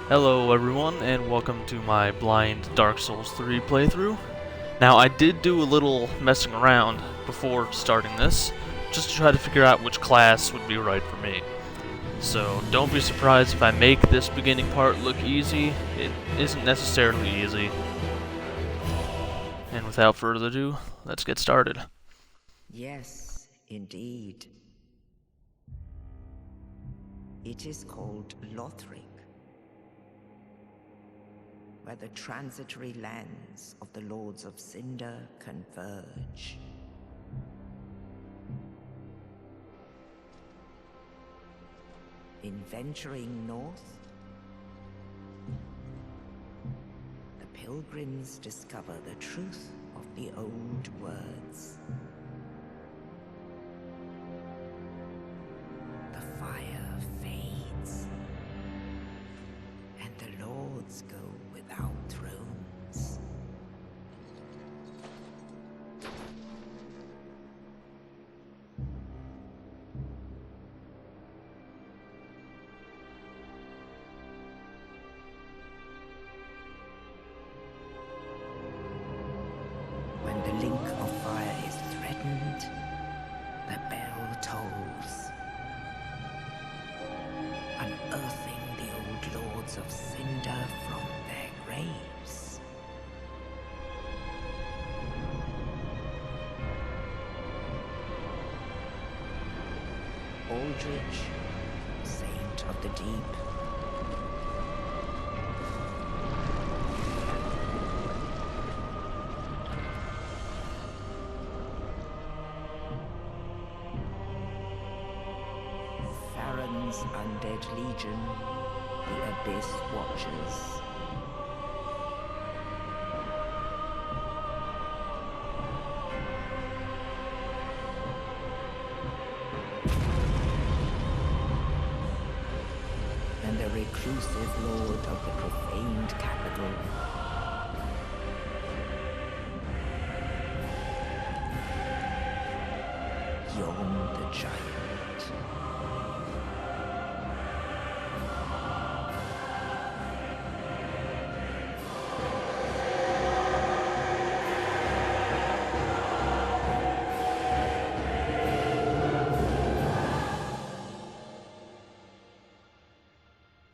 Hello everyone, and welcome to my blind Dark Souls 3 playthrough. Now, I did do a little messing around before starting this, just to try to figure out which class would be right for me. So, don't be surprised if I make this beginning part look easy. It isn't necessarily easy. And without further ado, let's get started. Yes, indeed. It is called Lothric, where the transitory lands of the Lords of Cinder converge. In venturing north, the pilgrims discover the truth of the old words. The fire fades, and the lords go without thrones. When the link of fire is threatened, the bell tolls, unearthing the old lords of Cinder from their graves. Aldrich, saint of the deep, Farron's undead legion, the Abyss Watchers. And the reclusive lord of the profaned capital. Yon the Giant.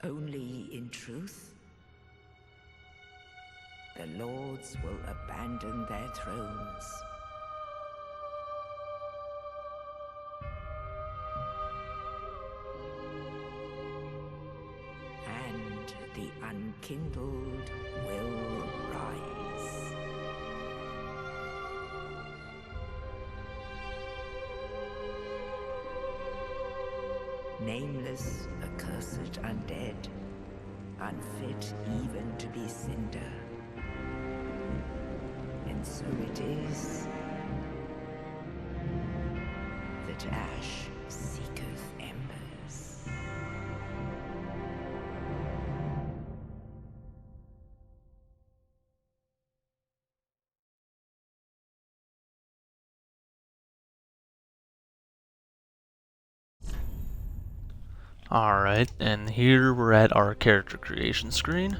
Only in truth, the lords will abandon their thrones. And the unkindled will rise. Nameless, accursed undead, unfit even to be cinder. And so it is that ash seeketh embers. Alright, and here we're at our character creation screen.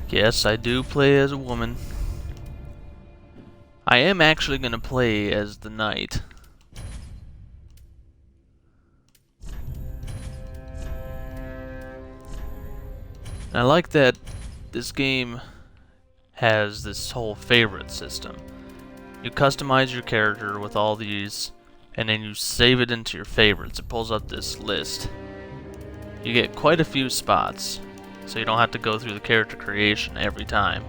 Yes, I do play as a woman. I am actually going to play as the knight. And I like that this game has this whole favorite system. You customize your character with all these, and then you save it into your favorites. It pulls up this list. You get quite a few spots, so you don't have to go through the character creation every time.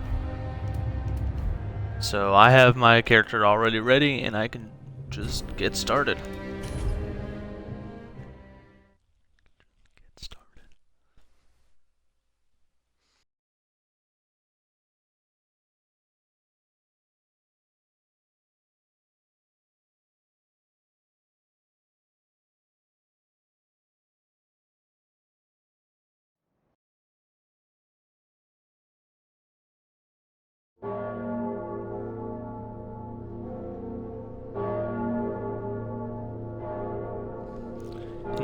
So I have my character already ready, and I can just get started.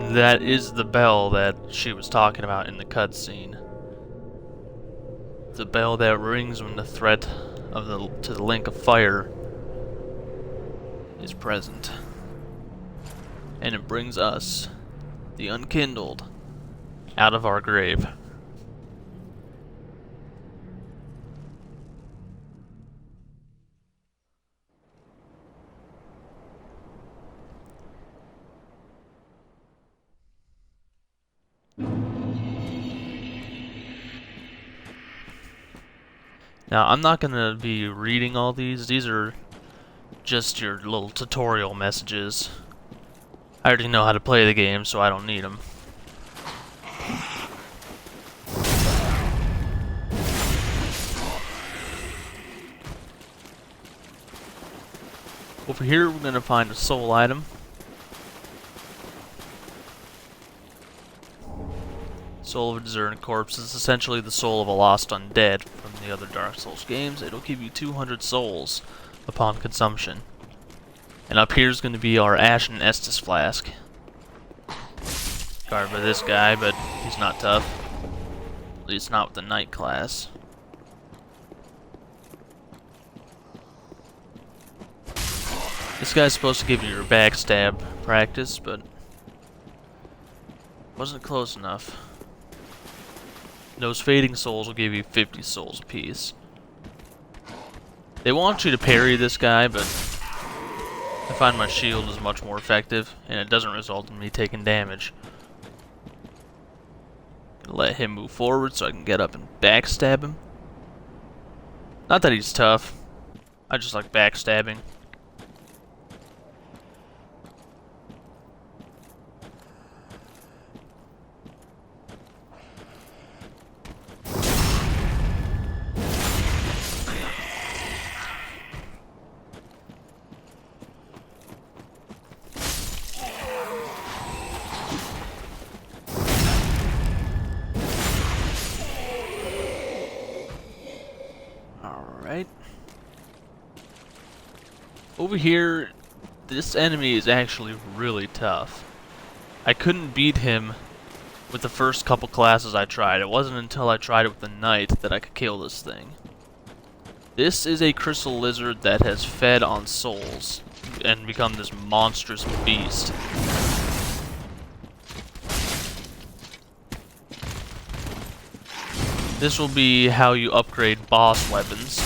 That is the bell that she was talking about in the cutscene. The bell that rings when the threat of to the link of fire is present. And it brings us, the unkindled, out of our grave. Now, I'm not going to be reading all these. These are just your little tutorial messages. I already know how to play the game, so I don't need them. Over here, we're going to find a soul item. Soul of a deserted corpse is essentially the soul of a lost undead from the other Dark Souls games. It'll give you 200 souls upon consumption. And up here is going to be our Ashen Estus flask. Guarded by this guy, but he's not tough. At least not with the Knight class. This guy's supposed to give you your backstab practice, but wasn't close enough. Those fading souls will give you 50 souls apiece. They want you to parry this guy, but I find my shield is much more effective, and it doesn't result in me taking damage. Gonna let him move forward so I can get up and backstab him. Not that he's tough, I just like backstabbing. Alright. Over here, this enemy is actually really tough. I couldn't beat him with the first couple classes I tried. It wasn't until I tried it with the Knight that I could kill this thing. This is a crystal lizard that has fed on souls and become this monstrous beast. This will be how you upgrade boss weapons.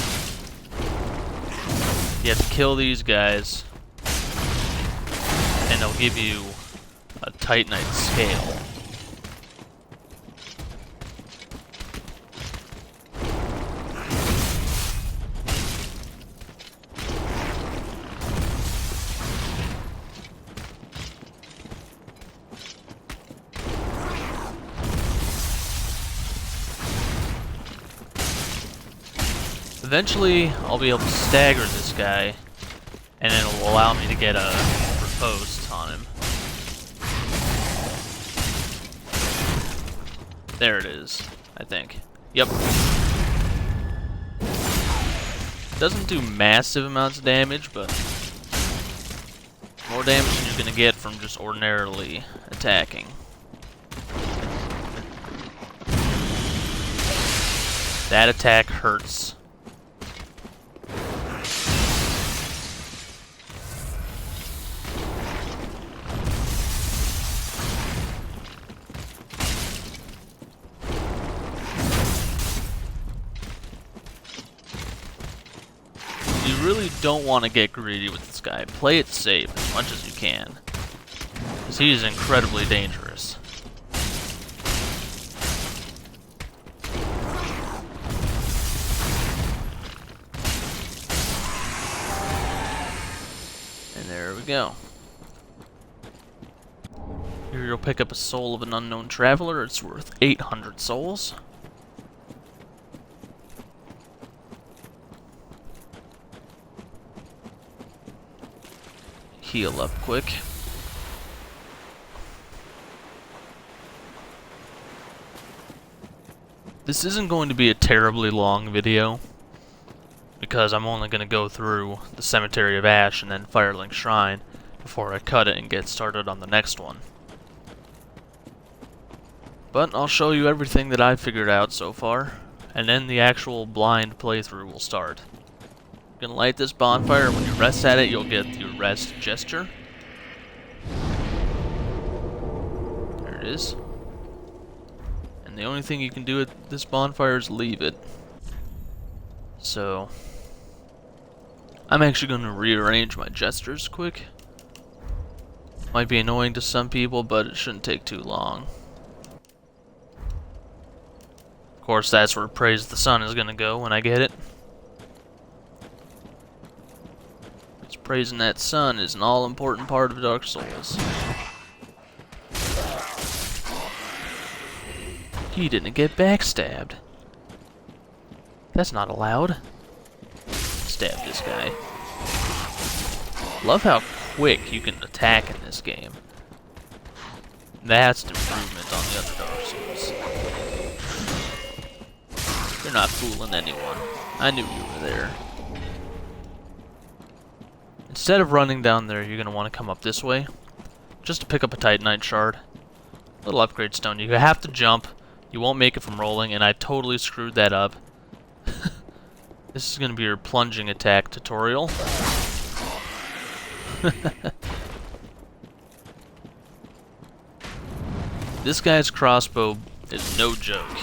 You have to kill these guys, and they'll give you a Titanite scale. Eventually, I'll be able to stagger this guy, and it'll allow me to get a riposte on him. There it is, I think. Yep. Doesn't do massive amounts of damage, but more damage than you're gonna get from just ordinarily attacking. That attack hurts. You really don't want to get greedy with this guy. Play it safe as much as you can, because he is incredibly dangerous. And there we go. Here you'll pick up a soul of an unknown traveler. It's worth 800 souls. Heal up quick. This isn't going to be a terribly long video, because I'm only going to go through the Cemetery of Ash and then Firelink Shrine before I cut it and get started on the next one. But I'll show you everything that I've figured out so far, and then the actual blind playthrough will start. You're gonna light this bonfire, and when you rest at it, you'll get the rest gesture. There it is. And the only thing you can do at this bonfire is leave it. So, I'm actually going to rearrange my gestures quick. Might be annoying to some people, but it shouldn't take too long. Of course, that's where Praise the Sun is going to go when I get it. Because praising that sun is an all-important part of Dark Souls. He didn't get backstabbed. That's not allowed. Stab this guy. Love how quick you can attack in this game. That's an improvement on the other Dark Souls. You're not fooling anyone. I knew you were there. Instead of running down there, you're going to want to come up this way. Just to pick up a Titanite shard. Little upgrade stone. You have to jump. You won't make it from rolling, and I totally screwed that up. This is going to be your plunging attack tutorial. This guy's crossbow is no joke.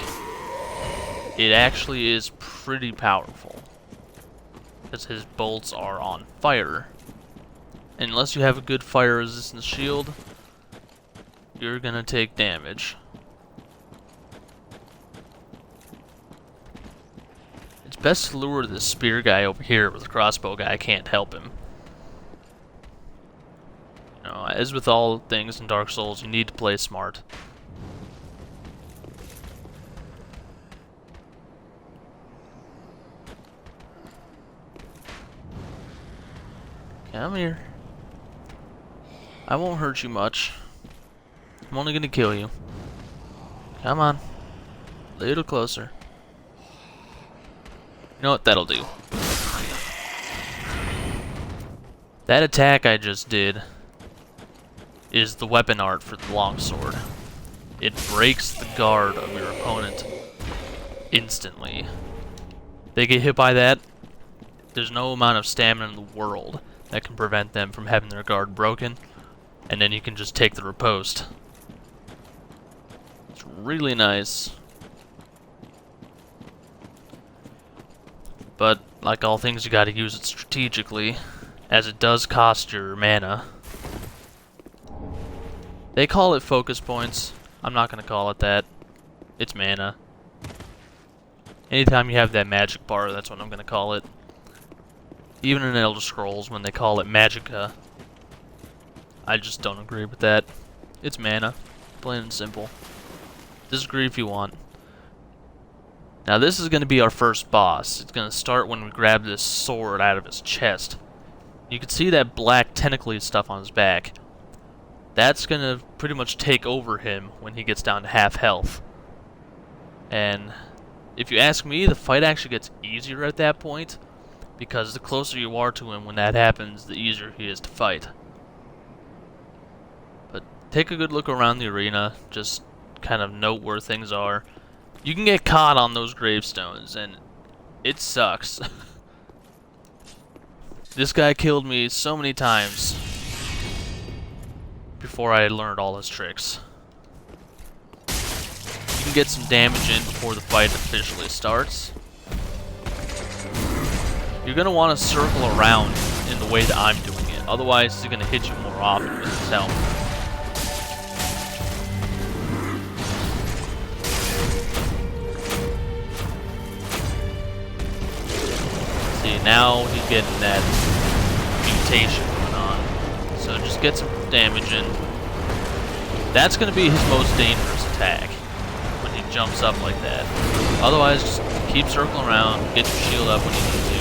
It actually is pretty powerful, because his bolts are on fire. And unless you have a good fire resistance shield, you're going to take damage. It's best to lure this spear guy over here, with the crossbow guy can't help him. You know, as with all things in Dark Souls, you need to play smart. Come here. I won't hurt you much. I'm only gonna kill you. Come on. A little closer. You know what? That'll do. That attack I just did is the weapon art for the longsword. It breaks the guard of your opponent instantly. They get hit by that, there's no amount of stamina in the world that can prevent them from having their guard broken, and then you can just take the riposte. It's really nice. But, like all things, you gotta use it strategically, as it does cost your mana. They call it focus points. I'm not gonna call it that. It's mana. Anytime you have that magic bar, that's what I'm gonna call it. Even in Elder Scrolls, when they call it Magicka, I just don't agree with that. It's mana. Plain and simple. Disagree if you want. Now this is going to be our first boss. It's going to start when we grab this sword out of his chest. You can see that black tentacly stuff on his back. That's going to pretty much take over him when he gets down to half health. And if you ask me, the fight actually gets easier at that point, because the closer you are to him when that happens, the easier he is to fight. But take a good look around the arena, just kind of note where things are. You can get caught on those gravestones, and it sucks. This guy killed me so many times before I learned all his tricks. You can get some damage in before the fight officially starts. You're going to want to circle around in the way that I'm doing it, otherwise he's going to hit you more often with his helmet. Now he's getting that mutation going on. So just get some damage in. That's going to be his most dangerous attack, when he jumps up like that. Otherwise, just keep circling around, get your shield up when you need to.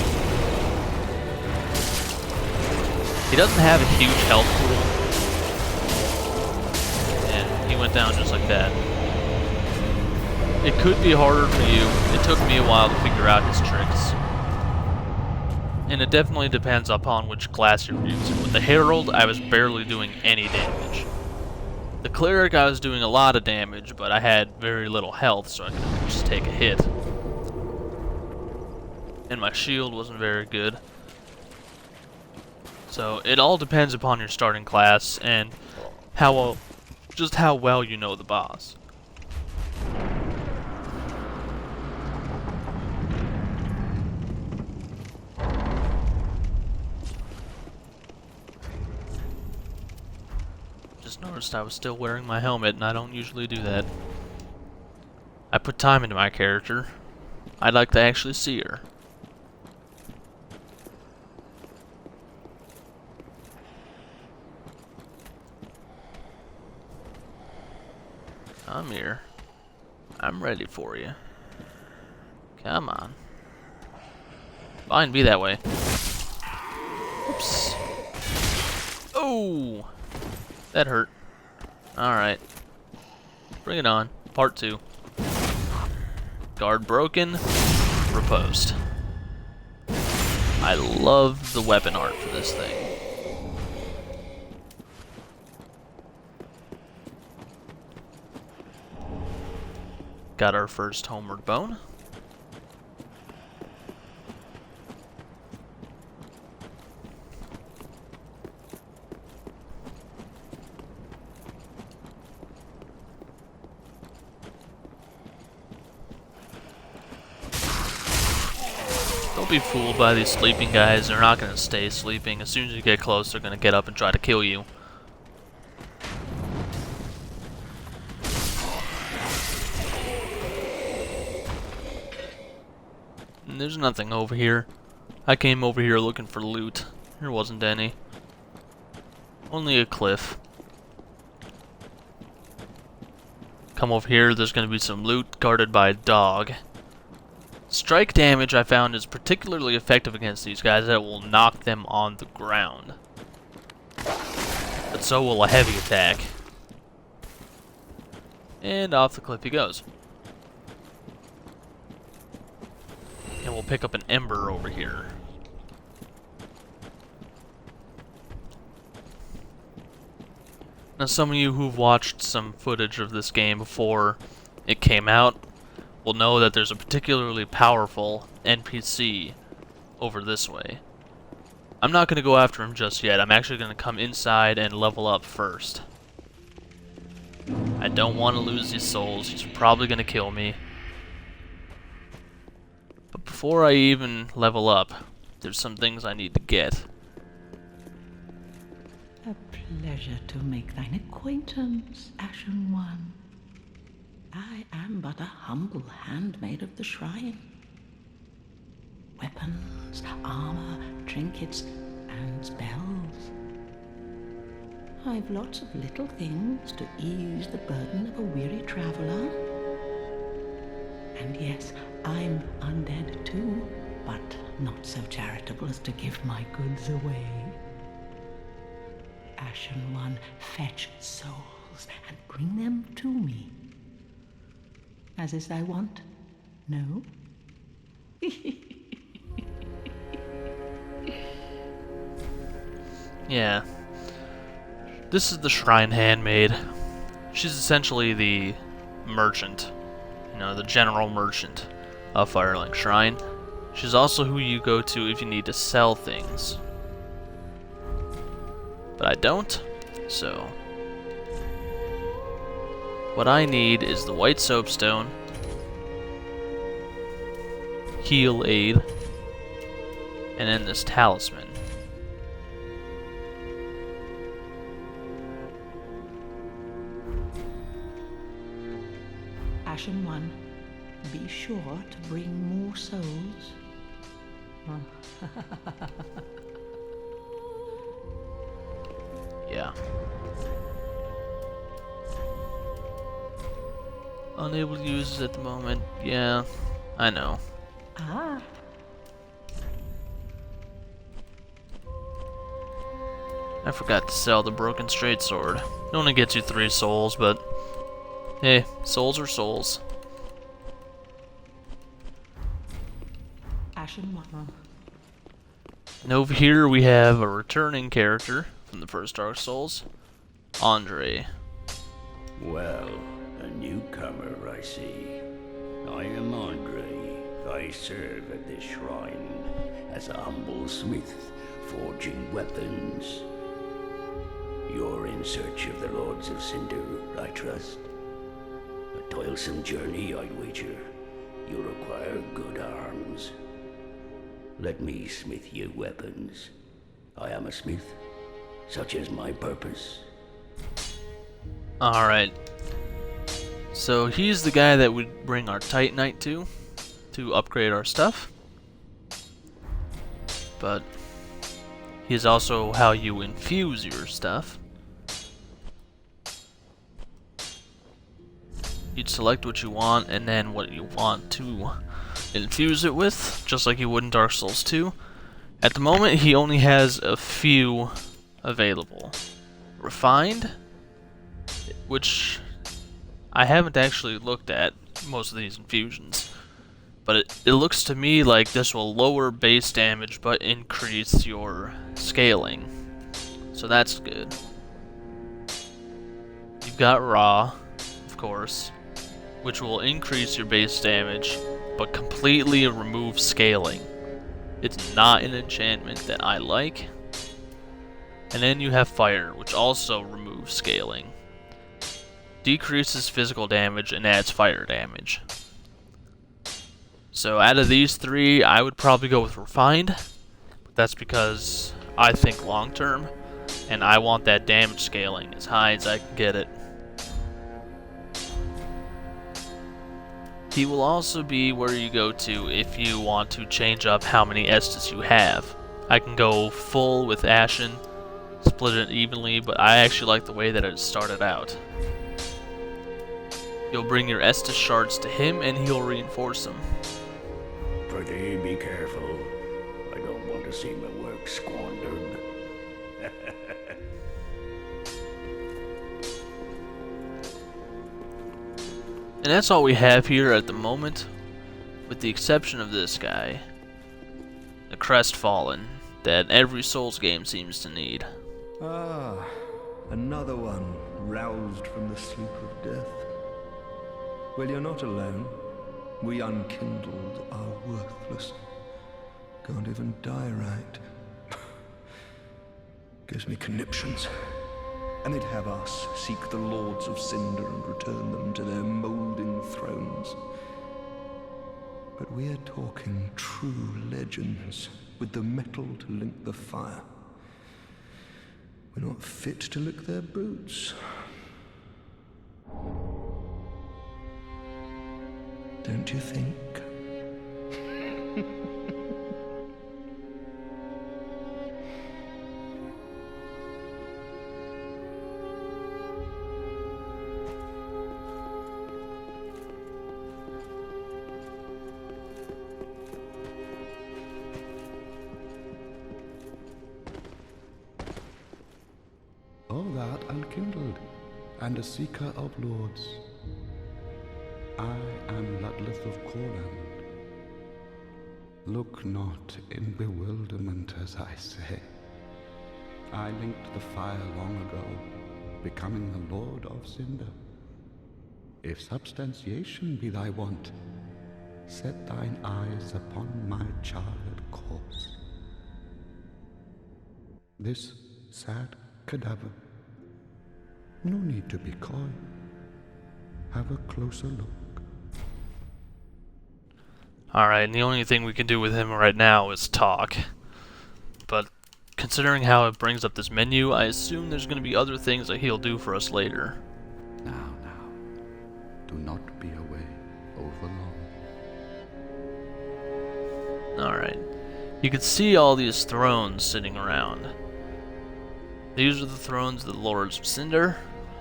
He doesn't have a huge health pool, and he went down just like that. It could be harder for you. It took me a while to figure out his tricks. And it definitely depends upon which class you're using. With the Herald, I was barely doing any damage. The cleric, I was doing a lot of damage, but I had very little health, so I could just take a hit. And my shield wasn't very good. So it all depends upon your starting class and just how well you know the boss. Just noticed I was still wearing my helmet, and I don't usually do that. I put time into my character. I'd like to actually see her. Come here. I'm ready for you. Come on. Fine, be that way. Oops. Oh! That hurt. Alright. Bring it on. Part 2. Guard broken. Riposte. I love the weapon art for this thing. Got our first homeward bone. Don't be fooled by these sleeping guys. They're not going to stay sleeping. As soon as you get close, they're going to get up and try to kill you. And there's nothing over here. I came over here looking for loot. There wasn't any. Only a cliff. Come over here, there's going to be some loot guarded by a dog. Strike damage, I found, is particularly effective against these guys. That will knock them on the ground. But so will a heavy attack. And off the cliff he goes. And we'll pick up an ember over here. Now, some of you who've watched some footage of this game before it came out will know that there's a particularly powerful NPC over this way. I'm not going to go after him just yet. I'm actually going to come inside and level up first. I don't want to lose these souls. He's probably going to kill me. But before I even level up, there's some things I need to get. A pleasure to make thine acquaintance, Ashen One. I am but a humble handmaid of the shrine. Weapons, armor, trinkets, and spells. I've lots of little things to ease the burden of a weary traveler. And yes, I'm undead too, but not so charitable as to give my goods away. Ashen One, fetch souls and bring them to me. As is thy wont? No? Yeah. This is the shrine handmaid. She's essentially the merchant. You know, the general merchant of Firelink Shrine. She's also who you go to if you need to sell things. But I don't, so... what I need is the white soapstone, heal aid, and then this talisman. Ashen One, be sure to bring more souls. Yeah. Unable to use it at the moment. Yeah, I know. Ah. I forgot to sell the broken straight sword. It only gets you 3 souls, but hey, souls are souls. Ashen One. And over here we have a returning character from the first Dark Souls, Andre. Well, a newcomer, I see. I am Andre. I serve at this shrine as a humble smith, forging weapons. You're in search of the Lords of Cinder, I trust. A toilsome journey, I'd wager. You'll require good arms. Let me smith you weapons. I am a smith, such is my purpose. Alright. So he's the guy that we'd bring our Titanite to upgrade our stuff. But he's also how you infuse your stuff. You'd select what you want and then what you want to infuse it with, just like you would in Dark Souls 2. At the moment, he only has a few available. Refined, which I haven't actually looked at most of these infusions, but it looks to me like this will lower base damage but increase your scaling, so that's good. You've got Raw, of course, which will increase your base damage but completely remove scaling. It's not an enchantment that I like. And then you have Fire, which also removes scaling. Decreases physical damage and adds fire damage. So out of these three, I would probably go with Refined. But that's because I think long term, and I want that damage scaling as high as I can get it. He will also be where you go to if you want to change up how many Estus you have. I can go full with Ashen, split it evenly, but I actually like the way that it started out. You'll bring your Estus shards to him and he'll reinforce them. Prithee, be careful. I don't want to see my work squandered. And that's all we have here at the moment, with the exception of this guy, the Crestfallen, that every Souls game seems to need. Ah, another one roused from the sleep of death. Well, you're not alone. We unkindled are worthless. Can't even die right. Gives me conniptions. And they'd have us seek the Lords of Cinder and return them to their moulding thrones. But we're talking true legends, with the metal to link the fire. We're not fit to lick their boots. Don't you think? All that unkindled, and a seeker of lords. I am Ludleth of Corland. Look not in bewilderment as I say. I linked the fire long ago, becoming the Lord of Cinder. If substantiation be thy want, set thine eyes upon my charred corpse. This sad cadaver. No need to be coy. Have a closer look. Alright, and the only thing we can do with him right now is talk. But considering how it brings up this menu, I assume there's going to be other things that he'll do for us later. Now, do not be away overlong. Alright. You can see all these thrones sitting around. These are the thrones of the Lords of Cinder.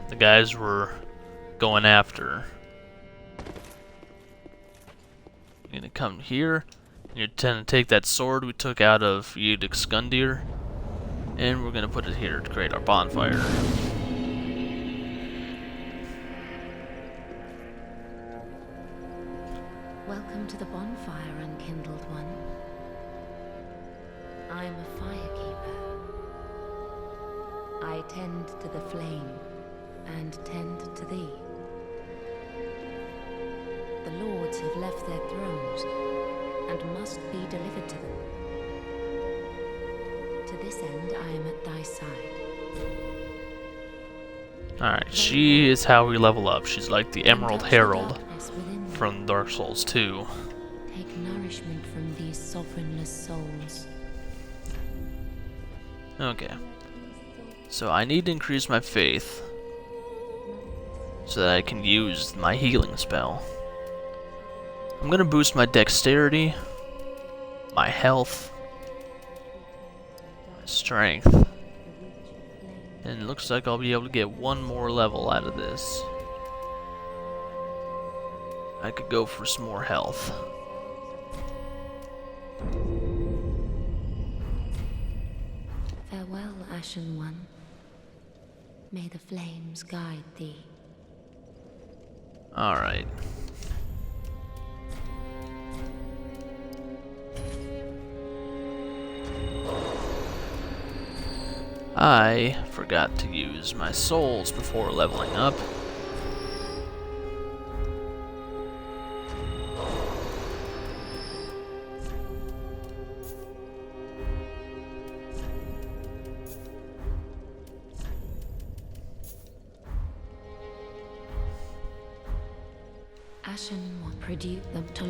The guys we're going after. You're gonna come here, and you're gonna take that sword we took out of Yedic Skundir, and we're gonna put it here to create our bonfire. Welcome to the bonfire, unkindled one. I'm a firekeeper. I tend to the flame and tend to thee. The lords have left their thrones and must be delivered to them. To this end I am at thy side. Alright, she is how we level up. She's like the Emerald Herald from Dark Souls 2. Take nourishment from these sovereignless souls. Okay. So I need to increase my faith so that I can use my healing spell. I'm gonna boost my dexterity, my health, my strength. And it looks like I'll be able to get one more level out of this. I could go for some more health. Farewell, Ashen One. May the flames guide thee. Alright. I forgot to use my souls before leveling up. Ashen One produce them to.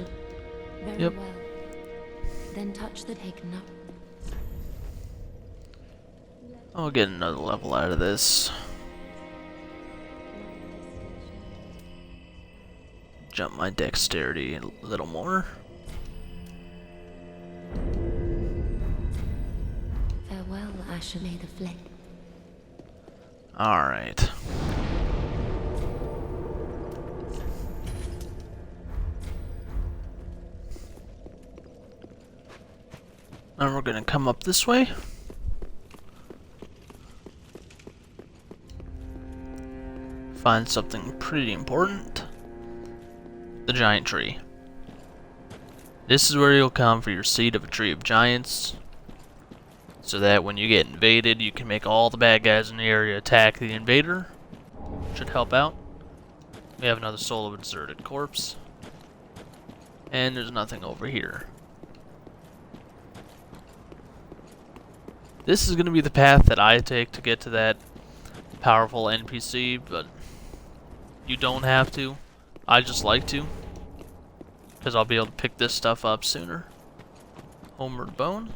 Very Yep. well. Then touch the taken up. I'll get another level out of this. Jump my dexterity a little more. Farewell, Ashen. May the flame. Alright. And we're gonna come up this way. Find something pretty important. The giant tree. This is where you'll come for your seed of a tree of giants, so that when you get invaded, you can make all the bad guys in the area attack the invader. Should help out. We have another soul of a deserted corpse. And there's nothing over here. This is going to be the path that I take to get to that powerful NPC, but you don't have to. I just like to, because I'll be able to pick this stuff up sooner. Homeward Bone.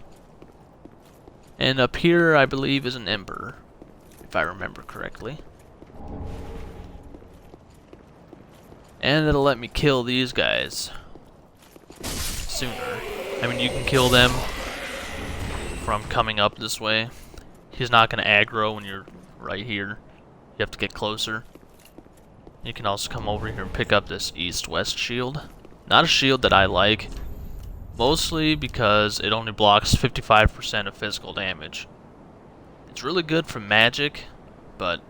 And up here, I believe, is an Ember, if I remember correctly. And it'll let me kill these guys sooner. I mean, you can kill them from coming up this way. He's not going to aggro when you're right here. You have to get closer. You can also come over here and pick up this east-west shield. Not a shield that I like, mostly because it only blocks 55% of physical damage. It's really good for magic, but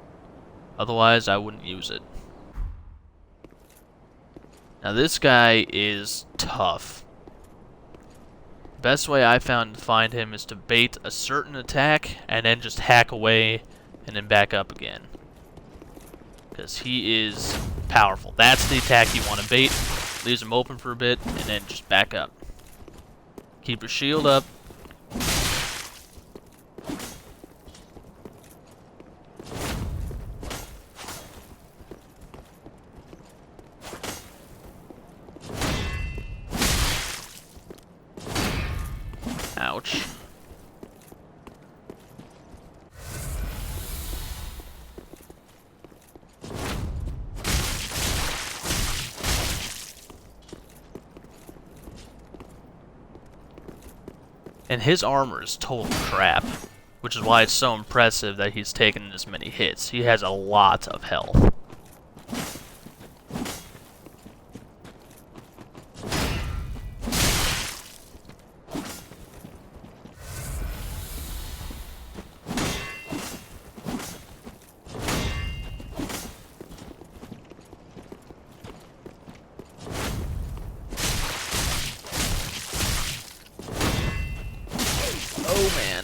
otherwise I wouldn't use it. Now this guy is tough. Best way I found to find him is to bait a certain attack and then just hack away and then back up again. Because he is powerful. That's the attack you want to bait. Leaves him open for a bit and then just back up. Keep your shield up. Ouch. And his armor is total crap, which is why it's so impressive that he's taken this many hits. He has a lot of health. Oh man.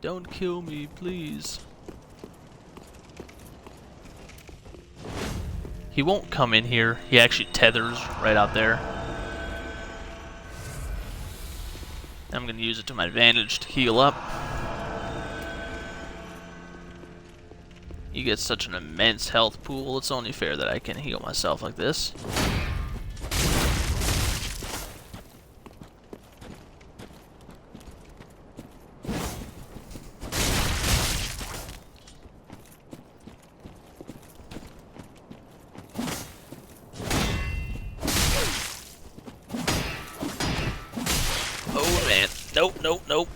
Don't kill me, please. He won't come in here. He actually tethers right out there. I'm going to use it to my advantage to heal up. You get such an immense health pool, it's only fair that I can heal myself like this. Oh man, nope, nope, nope.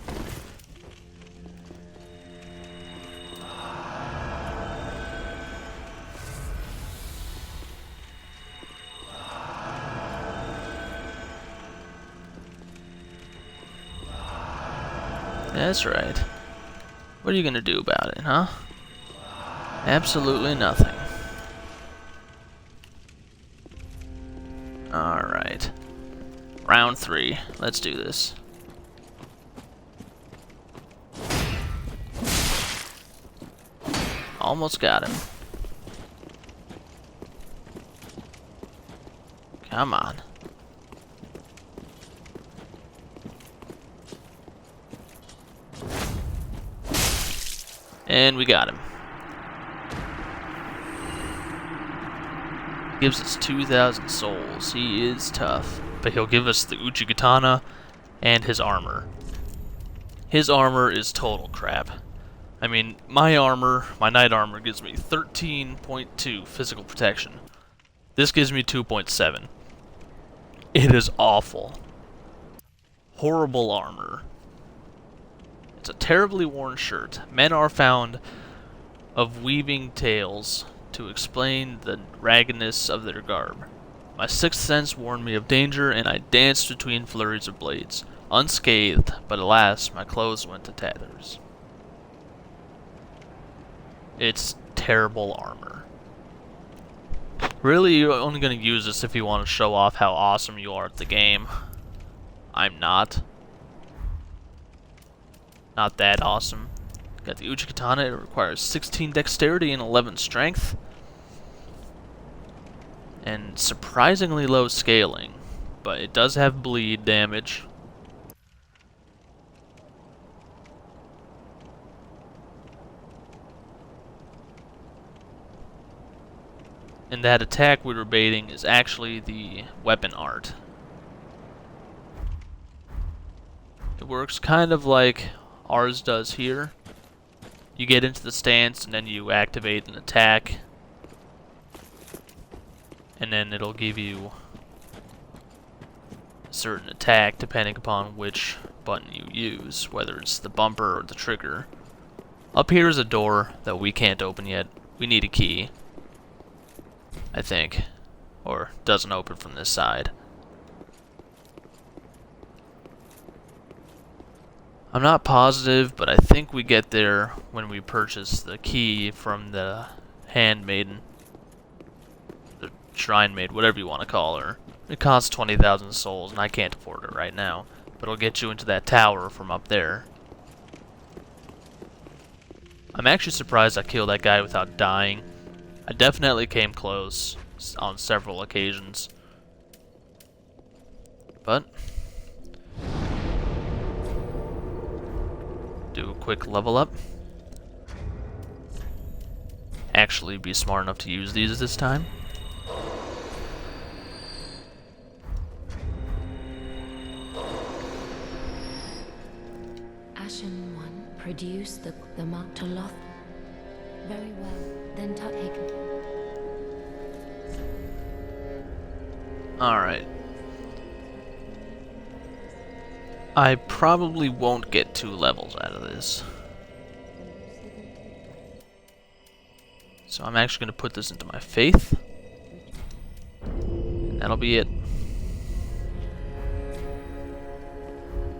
That's right. What are you gonna do about it, huh? Absolutely nothing. Alright. Round 3. Let's do this. Almost got him. Come on. And we got him. Gives us 2,000 souls. He is tough. But he'll give us the Uchigatana and his armor. His armor is total crap. I mean, my armor, my knight armor, gives me 13.2 physical protection. This gives me 2.7. It is awful. Horrible armor. It's a terribly worn shirt. Men are found of weaving tales to explain the raggedness of their garb. My sixth sense warned me of danger, and I danced between flurries of blades, unscathed, but alas, my clothes went to tatters. It's terrible armor. Really, you're only going to use this if you want to show off how awesome you are at the game. I'm not. Not that awesome. Got the Uchigatana. It requires 16 dexterity and 11 strength. And surprisingly low scaling. But it does have bleed damage. And that attack we were baiting is actually the weapon art. It works kind of like ours does here. You get into the stance and then you activate an attack. And then it'll give you a certain attack depending upon which button you use, whether it's the bumper or the trigger. Up here is a door that we can't open yet. We need a key, I think. Or doesn't open from this side. I'm not positive, but I think we get there when we purchase the key from the handmaiden. The shrine maid, whatever you want to call her. It costs 20,000 souls, and I can't afford it right now. But it'll get you into that tower from up there. I'm actually surprised I killed that guy without dying. I definitely came close on several occasions. But do a quick level up. Actually be smart enough to use these this time. Ashen one, produce the Martaloth. Very well, then take. Alright. I probably won't get 2 levels out of this. So I'm actually going to put this into my faith. And that'll be it.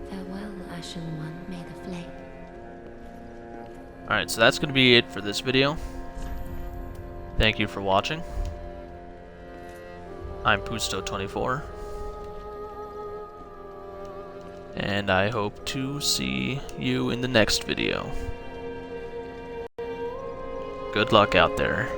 Farewell, Ashen one, may the flame. Alright, so that's going to be it for this video. Thank you for watching. I'm Pusto24. And I hope to see you in the next video. Good luck out there.